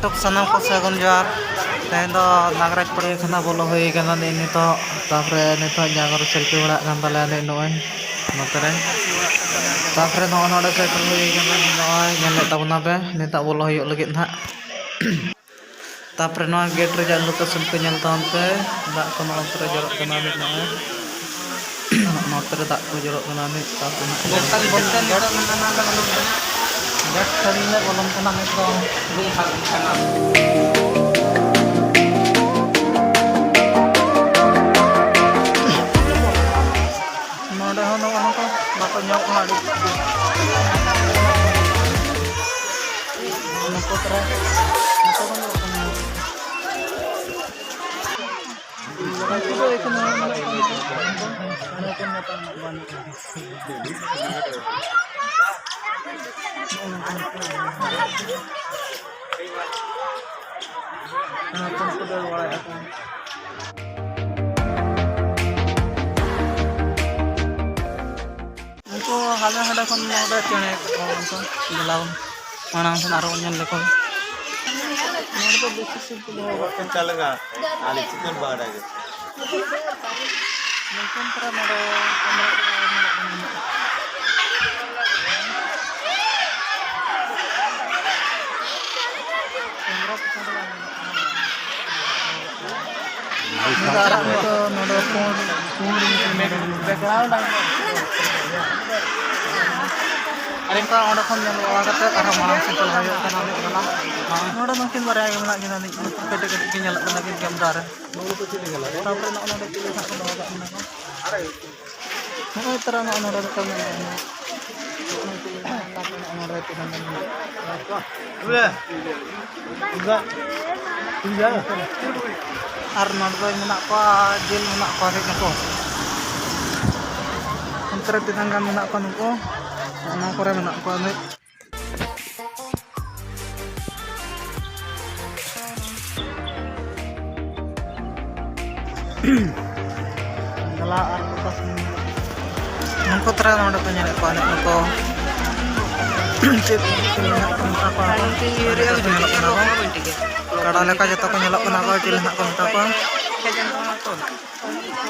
YouTube सामान को सगुन जोहार तेहन दो नागराज पड़े खाना बोलो हुई गना नि नितो तापरे नितो जागर सेल्फी बड़ा गन तले नि नोय नोतरे तापरे नो नोडे सेटल हुई गना नोय ñele tabuna पे निता बोलो हुई लगित ना तापरे नो गेट रे जान लोकेशन को ñel taon पे दा को नो अंतरे जरक कना नि नोय नोतरे दा को जरक कना नि तापरे ना गेट बोलते नि गेट खरीने बोलम कना नि तो दी हाल खाना नोडे हो नो को बाको ñok ना दी नको तरे नको को itu itu उनको हाल हाडा खन नोडे चेणे को जलाव माना सन आरो ñel लेको नोडे तो बेसी सिंपल हो बटन चलेगा आले चिकन बाड़ा है mungkin para nado Arengka orang kan yang luar kata arah malang sentuh hayo kan ada malang. Nora mungkin barang yang nak gina ni kedek-kedek nyala kan lagi gambar. Nora tu cili gala. Tapi nak nora cili nak kena agak mana kan? Nora terang nak nora kan mana? Tapi nak nora itu kan mana? Boleh. Enggak. Enggak. Arnold boy mana apa? Jil mana apa sih nak kau? Antara tinangkan mana apa nak kau? Ano ko rin na ko ano Galaan ko kasi nang ko try na ko niya ko ano ko chip na ko apa real din ko na kada leka jata ko nyalak na ko til na ko ta ko kajan ko na to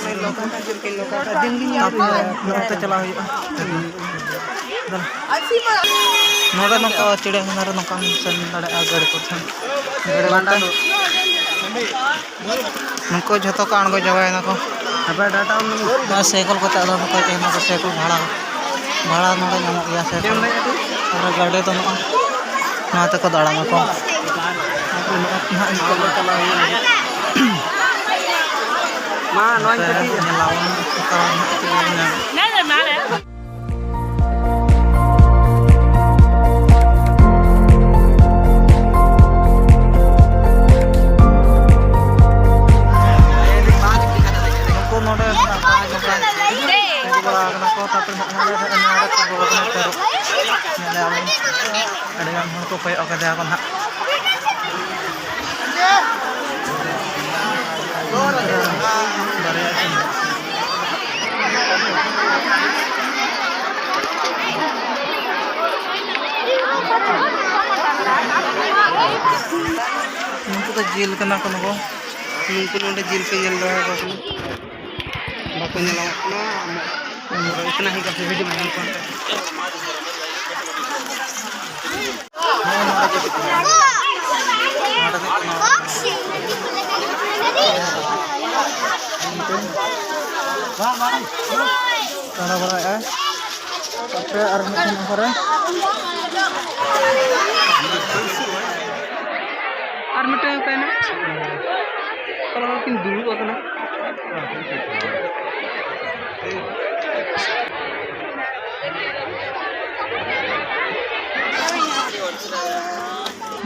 may loka ka jur kilo ka din din ya ta chala hu ನೋಡ ನಕ ಚಿಡೆ ಹಂಗಾರ ನಕ ಸನ್ ನಡೆ ಆಗಡೆ ಕೊಡ್ತಾನ ಗಡೆ ಬಾಂಡಾ नको झतो का अणगो जवाय नको अबे डाटा ना साइकिल को तादो नको एना को साइकिल भाड़ा भाड़ा नोडे नामक या साइकिल और गाड़ी तो ना तक दाड़ा नको ना इनको चला मा नोन कटी लावन ना ना माले ko pay ako kada ako na nungko ka jail kana ko nako nungko nonde jail pe jail raha ko bako nyala na इतना ही का वीडियो में को बड़ा है tapi arahnya kemana armita yang kena kalau mungkin dulu atau na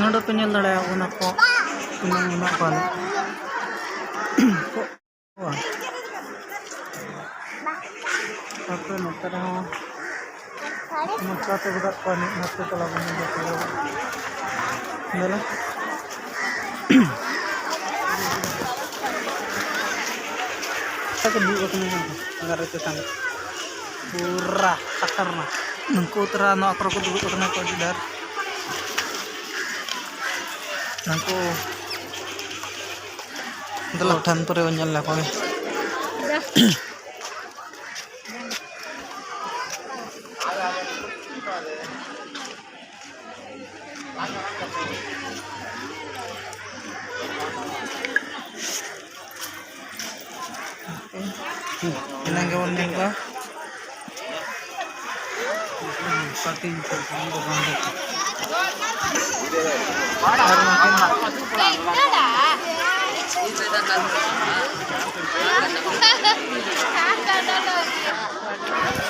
नोडो पे ñel dale ako na ko pinang na ko apa no tara maka to budak ko ni nato tala ko ni ko dala tak dulu ko ni ngar itu sang pura sakarna nungko tara no akro ko dulu ko na ko dar Aku adalah dan periwanyal lah kau. Inang kawan mereka. Pati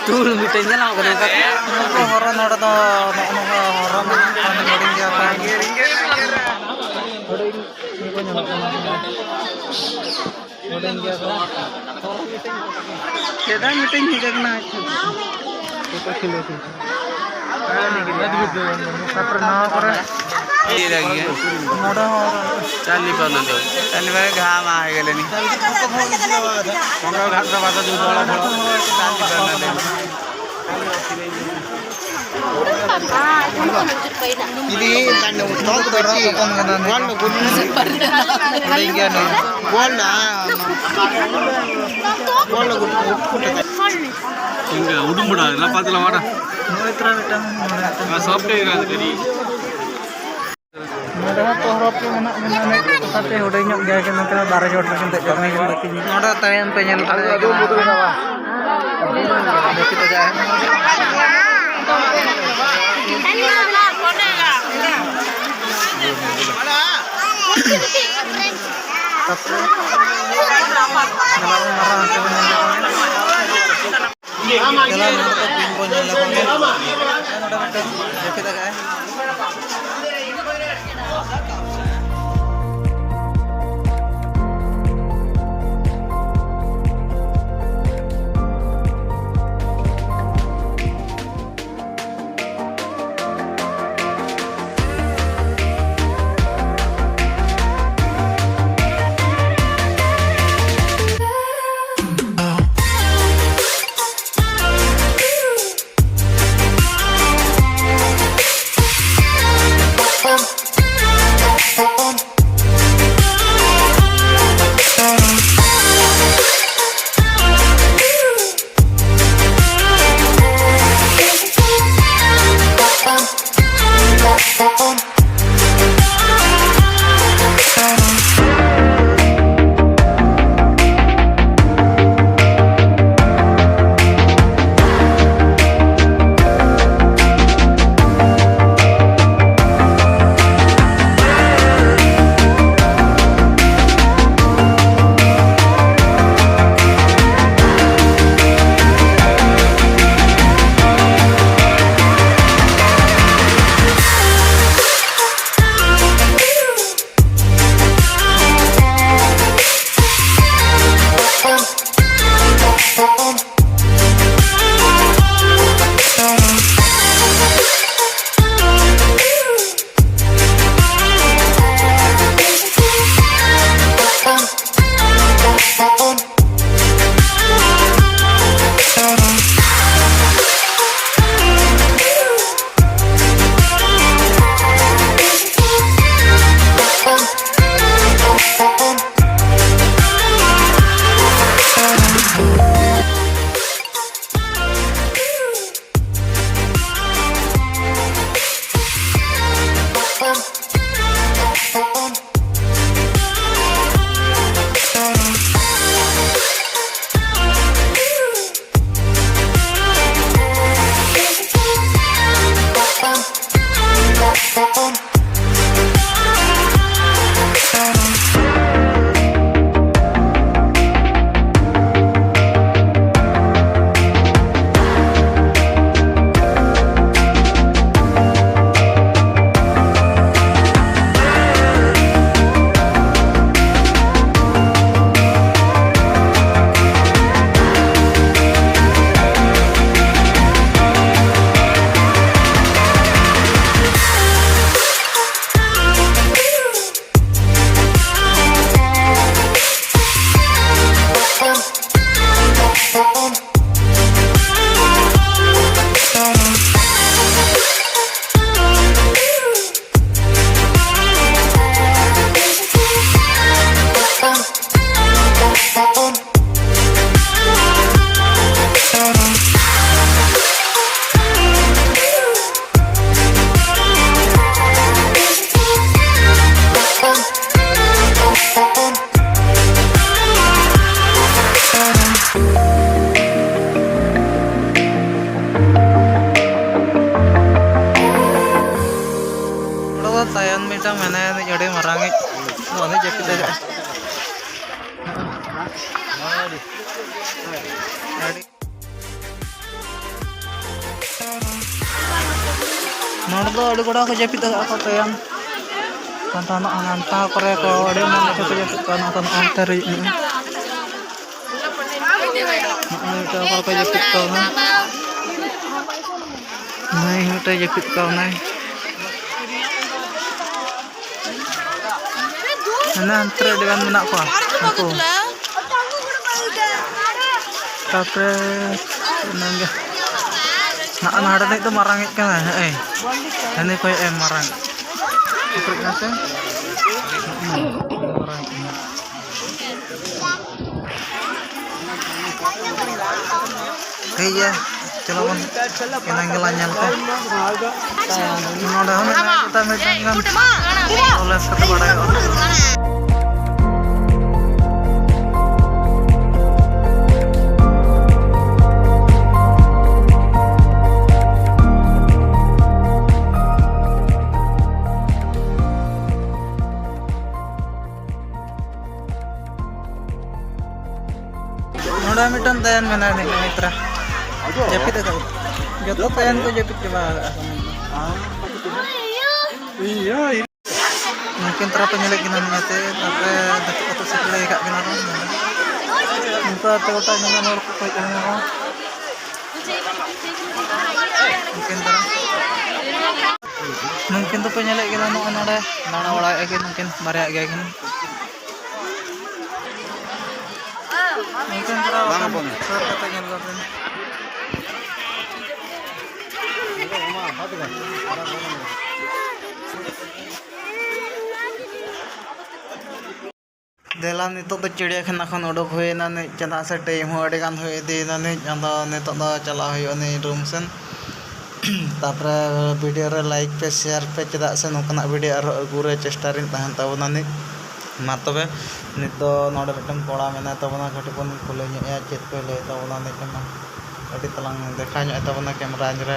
turun mitanya lah kan kak. Aku horor nada to, horor mana loading dia apa? Loading ini kau nyala loading dia apa? Kita meeting juga kena. Kita kilo sih. Pernah pernah. ये लगी है मोड़ा और चाली पर ना दो चाली पर घाम आ गए लेनी मंगल घाट का बात जो बड़ा बड़ा चाली पर ना दे ఇది దాన్ని స్టాక్ పెట్టి వాళ్ళు వాళ్ళు ఉట్టుకుంటుంది இங்க உடும்புடா எல்லாம் பாத்துல வாடா நோய்த்ரா விட்டாங்க சாப்பிட்டே இருக்காது கறி Noda to horop ke mana tapi udah nyok gaya kan nanti barang jod makin tak jarang yang lagi noda tayang penyel aduh butuh apa kita jalan Tayan mitang mana ni jadi marangit, ini jakit aja. Nardo ada kuda aku japit apa tayan. Tantana anganta kore ko ada mana aku japit kana tan anteri. Itu aku japit kana. Nai itu japit kana. Nah, antre dengan menak ko aku. Tapre nangga. Nah, ada itu marangit kan ini koy marang. Seperti nase. Marang. Iya, chalo man. Kinanggalanyal ko. Noda kita mejangan. Oleh kata badai. Noda mitan tayan mana nih mitra. Japit aja. Jodoh tayan ko japit coba. Iya. Mungkin terapa nyelek gina nyate tapi dapat atau sekali kak gina kan. Muka tewata nyala nol ko kay gina ko. Mungkin tuh penyelek gina no ada nana wala lagi mungkin barya gaya gini. Mungkin terapa kata nyala kan. Delan itu tuh चिड़ियाखाना खन उडुक हुएना ने चला से time हो अड़े गान हुए देना ने अंदा ने तो चला हुए ने रूम सेन तापरे वीडियो रे लाइक पे शेयर पे चदा से नोकना वीडियो आरो अगुरे चेष्टा रिन तहन ताबना ने मा तबे नित नोडे मिटन कोड़ा मेना ताबना खटिपन खुले nya चेत पे ले ताबना ने कना अडी तलांग देखा nya ताबना कैमरा रे